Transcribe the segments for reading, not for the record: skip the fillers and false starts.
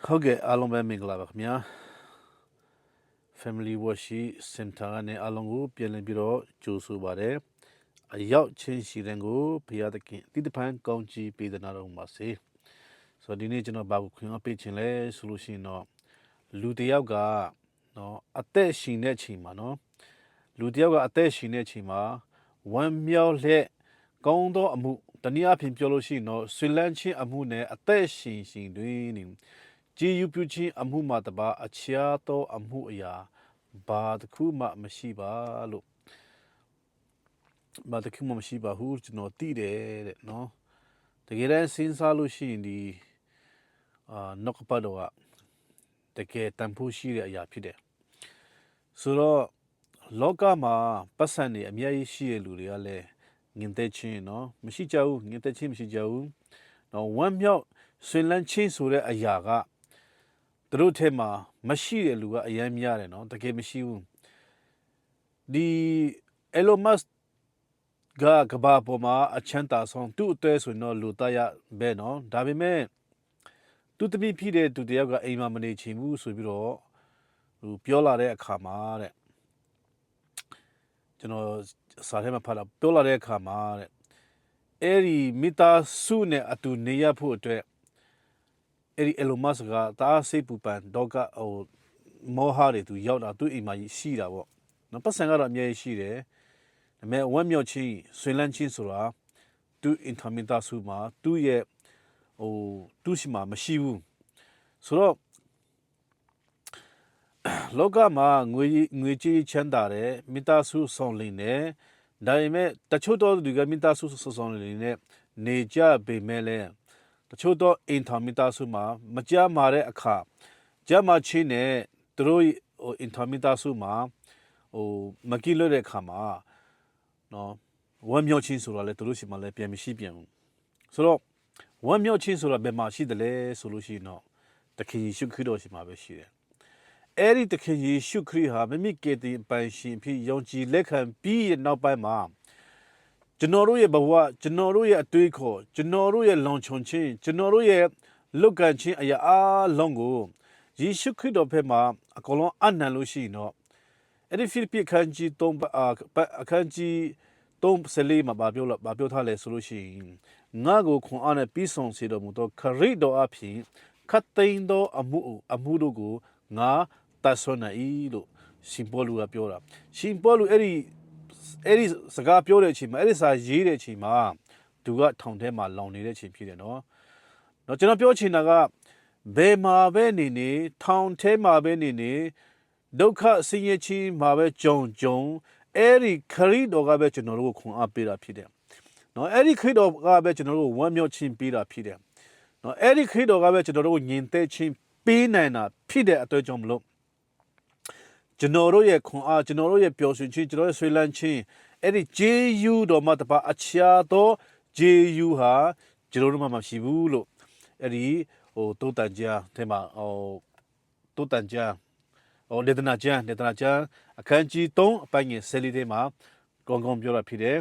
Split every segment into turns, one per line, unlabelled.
ဟုတ်ကဲ့အားလုံးပဲမင်္ဂလာပါခင်ဗျာ Family Worship Center နဲ့အားလုံးကိုပြန်လည်ပြီးတော့ကြိုဆိုပါတယ်အရောက်ချင်းရှိတဲ့ကိုဘုရားသခင်တိတပံကောင်းကြီးပေးသနာတော်မှာစေဆိုတော့ဒီနေ့ကျွန်တော်ဘာကိုခွင့်အားပေးခြင်းလဲဆိုလို့ရှိရင်တော့လူတစ်ယောက်ကနော်အသက်ရှင်တဲ့အချိန်မှာနော်လူတစ်ယောက်ကအသက်ရှင်တဲ့အချိန်မှာဝမ်းမြောက်လက်ကောင်းသောအမှုတနည်းအားဖြင့်ပြောလို့ရှိရင်တော့ဆွေလန်းခြင်းအမှုနဲ့အသက်ရှင်တွင်ကြည်ယူပြုခြင်းအမှုမှာတပါအခြားသောအမှုအရာဘာတစ်ခုမှမရှိပါလို့ဘာတစ်ခုမှမရှိပါဘူးကျွန်တော်သိတယ်တဲ့နော်တကယ်တမ်းစဉ်းစားလို့ရှိရင်ဒီနှုတ်ကပတ်တော်ကတကယ်တန်ဖိုးရှိတဲ့အရာဖြစ်တယ်ဆိုတော့လောကမှာပတ်စံနေအများကြီးရှိတဲ့လူတွေကလည်းငင်သက်ချင်းနော်မရှိကြဘူးငင်သက်ချင်းမရှိကြဘူးနော်ဝမ်းမြောက်ဆွေလန်းချင်းဆိုတဲ့အရာကသူတို့ထဲမှာမရှိတဲ့လူကအများများတယ်နော်တကယ်မရှိဘူးဒီ Elon Musk ကဘာပေါ်မှာအချမ်းသာဆုံးသူ့အသေးဆိုရင်တော့လူသားရပဲနော်ဒါပေမဲ့သူတပိဖြစ်တဲ့သူတယောက်ကအိမ်မှာမနေချင်ဘူးဆိုပြီးတော့ပြောလာတဲ့အခါမှာတဲ့ကျွန်တော်စာထဲမှာဖတ်လာပြောလာတဲ့အခါမှာတဲ့အဲ့ဒီမိသားစုနဲ့အတူနေရဖို့အတွက်အဲ့ဒီ Elon Musk ကတားစိတ်ပူပန်တော့ကမောဟတွေသူရောက်တာသူ့အိမ်မှာရှိတာပေါ့နော်ပတ်စံကတော့အများကြီးရှိတယ်ဒါပေမဲ့ဝမ်းမြောက်ခြင်းဆွေလန်းခြင်းဆိုတာသူ့ intermediate စုမှာသူ့ရဲ့သူ့ရှိမှာမရှိဘူးဆိုတော့လောကမှာငွေကြီးချမ်းသာတယ်မိသားစုဆောင်လင်းတယ်ဒါပေမဲ့တချို့တော့ဒီကမိသားစုဆောင်လင်းနဲ့နေကြပေမဲ့လည်းတချို့တော့အင်တာမိသားစုမှာမကြမှာတဲ့အခါကြမှာချင်းနဲ့သူတို့အင်တာမိသားစုမှာမကြည့်လို့တဲ့အခါမှာနော်ဝမ်းမြောက်ခြင်းဆိုတာလည်းသူတို့ရှိမှလည်းပြန်မရှိပြန်ဘူးဆိုတော့ဝမ်းမြောက်ခြင်းဆိုတာဘယ်မှာရှိတယ်လဲဆိုလို့ရှိရင်တော့သခင်ယေရှုခရစ်တော်ရှိမှာပဲရှိတယ်အဲ့ဒီသခင်ယေရှုခရစ်ဟာမိမိကယ်တင်ပိုင်ရှင်ဖြစ်ယုံကြည်လက်ခံပြီးရဲ့နောက်ပိုင်းမှာကျွန်တော်တို့ရဲ့ဘဝကျွန်တော်တို့ရဲ့အတွေးခေါ်ကျွန်တော်တို့ရဲ့လောင်ချုံခြင်းကျွန်တော်တို့ရဲ့လုတ်ကန်ခြင်းအရာအလုံးကိုယေရှုခရစ်တော်ဘက်မှာအကုန်လုံးအနံ့လို့ရှိရင်တော့အဲ့ဒီဖိလိပ္ပိအခန်းကြီး3ဆလေးမှာပြောထားလဲဆိုလို့ရှိရင်ငါကိုခွန်အားနဲ့ပြီးဆောင်စေတော်မူသောခရစ်တော်အဖြစ်ခတ်သိမ်းသောအမှုတို့ကိုငါတတ်ဆွမ်းနိုင်၏လို့ရှင်ပေါလုကပြောတာရှင်ပေါလုအဲ့ဒီစကားပြောတဲ့အချိန်မှာအဲ့ဒီစာရေးတဲ့အချိန်မှာသူကထောင်ထဲမှာလောင်နေတဲ့အချိန်ဖြစ်တယ်နော်ကျွန်တော်ပြောချင်တာကဘယ်မှာပဲနေထောင်ထဲမှာပဲနေဒုက္ခဆင်းရဲခြင်းမှာပဲကြုံအဲ့ဒီခရစ်တော်ကပဲကျွန်တော်တို့ကိုခွန်အားပေးတာဖြစ်တယ်နော်အဲ့ဒီခရစ်တော်ကပဲကျွန်တော်တို့ကိုဝမ်းမြောက်ခြင်းပေးတာဖြစ်တယ်နော်အဲ့ဒီခရစ်တော်ကပဲကျွန်တော်တို့ကိုညင်သက်ခြင်းပေးနိုင်တာဖြစ်တဲ့အတွက်ကြောင့်မလို့ကျွန်တော်တို့ရဲ့ခွန်အားကျွန်တော်တို့ရဲ့ပျော်ရွှင်ခြင်းကျွန်တော်ရဲ့ဆွေလန်းခြင်းအဲ့ဒီဂျေယူတော်မှာတပါအခြားသောဂျေယူဟာကျွန်တော်တို့မှာမရှိဘူးလို့အဲ့ဒီတိုးတန်ကြားထဲမှာတိုးတန်ကြားဒေသနာကျမ်းအခန်းကြီး3အပိုင်းငယ်14ထဲမှာကောင်းပြောတာဖြစ်တယ်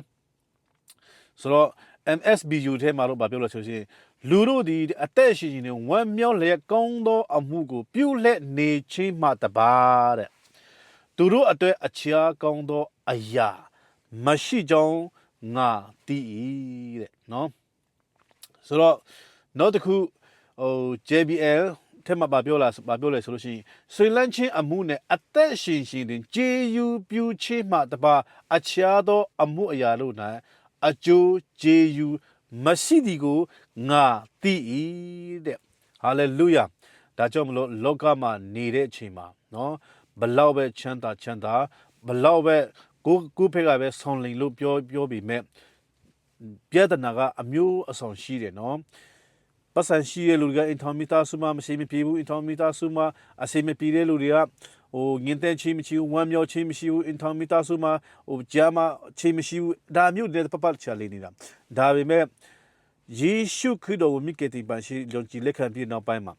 ဆိုတော့ MSBU ထဲမှာတော့ဗာပြောလို့ဆိုရင်လူတို့ဒီအသက်ရှင်နေဝမ်းမြောက်လျက်ကောင်းသောအမှုကိုပြုလက်နေခြင်းမှတပါတဲ့သူတို့အတွက်အခြားကောင်းသောအရာမရှိကြောင်းငါသိ၏တဲ့နော်ဆိုတော့နောက်တစ်ခုJBLထဲမှာဗာပြောလဲဆိုလို့ရှိရင်ဆွေလန်းခြင်းအမှုနဲ့အသက်ရှင်တွင်ကျေးယူပြုခြင်းမှတပါအခြားသောအမှုအရာတို့၌အကျိုးကျေးယူမရှိသည်ကိုငါသိ၏တဲ့ဟာလေလုယာဒါကြောင့်မလို့လောကမှာနေတဲ့အချိန်မှာနော်ဘလောက်ပဲချမ်းသာဘလောက်ပဲကိုဖက်ကပဲဆောင်းလင်လို့ပြောပြီးမဲ့ပြဿနာကအမျိုးအဆောင်ရှိတယ်နော်ပတ်စံရှိရလူတွေကအင်တာမီတာစုမှာမရှိမပြေဘူးအင်တာမီတာစုမှာအစီမပြေတဲ့လူတွေကငင်းတဲ့ချင်းမရှိဘူးဝမ်းမြောက်ချင်းမရှိဘူးအင်တာမီတာစုမှာဂျာမချင်းမရှိဘူးဒါမျိုးတွေပတ်ချလေးနေတာဒါပေမဲ့ယေရှုခရစ်တော်ကိုမိကတိပန်ရှိယုံကြည်လက်ခံပြီးနောက်ပိုင်းမှာ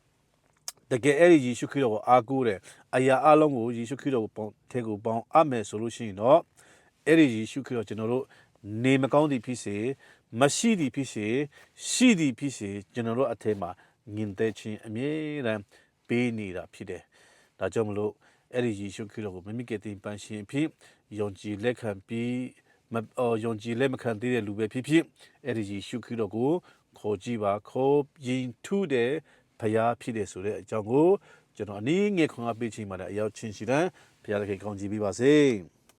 တကယ်အဲ့ဒီယေရှုခရစ်တော်ကိုအားကိုးတယ်အရာအလုံးကိုယေရှုခရစ်တော်ကိုပေါင်းအမယ်ဆိုလို့ရှိရင်တော့အဲ့ဒီယေရှုခရစ်တော်ကျွန်တော်တို့နေမကောင်းသည်ဖြစ်စေမရှိသည်ဖြစ်စေရှိသည်ဖြစ်စေကျွန်တော်တို့အထက်မှာငင်တဲ့ချင်းအမြဲတမ်း ပေးနေတာဖြစ်တယ်ဒါကြောင့်မလို့အဲ့ဒီယေရှုခရစ်တော်ကိုမိမိကယ်တင်ပန်းရှင်ဖြစ်ယုံကြည်လက်ခံပြီးယုံကြည်လက်မခံသေးတဲ့လူပဲဖြစ်ဖြစ်အဲ့ဒီယေရှုခရစ်တော်ကိုခေါ်ကြည့်ပါခေါ်ရင်ထူးတဲ့ဘုရားဖြစ်တယ်ဆိုတဲ့အကြောင်းကိုကျွန်တော်အနည်းငယ်ခွန်အားပေးချင်ပါတယ်အရောက်ချင်းရှိတဲ့ဘုရားသခင်ကောင်းချီးပေးပါစေ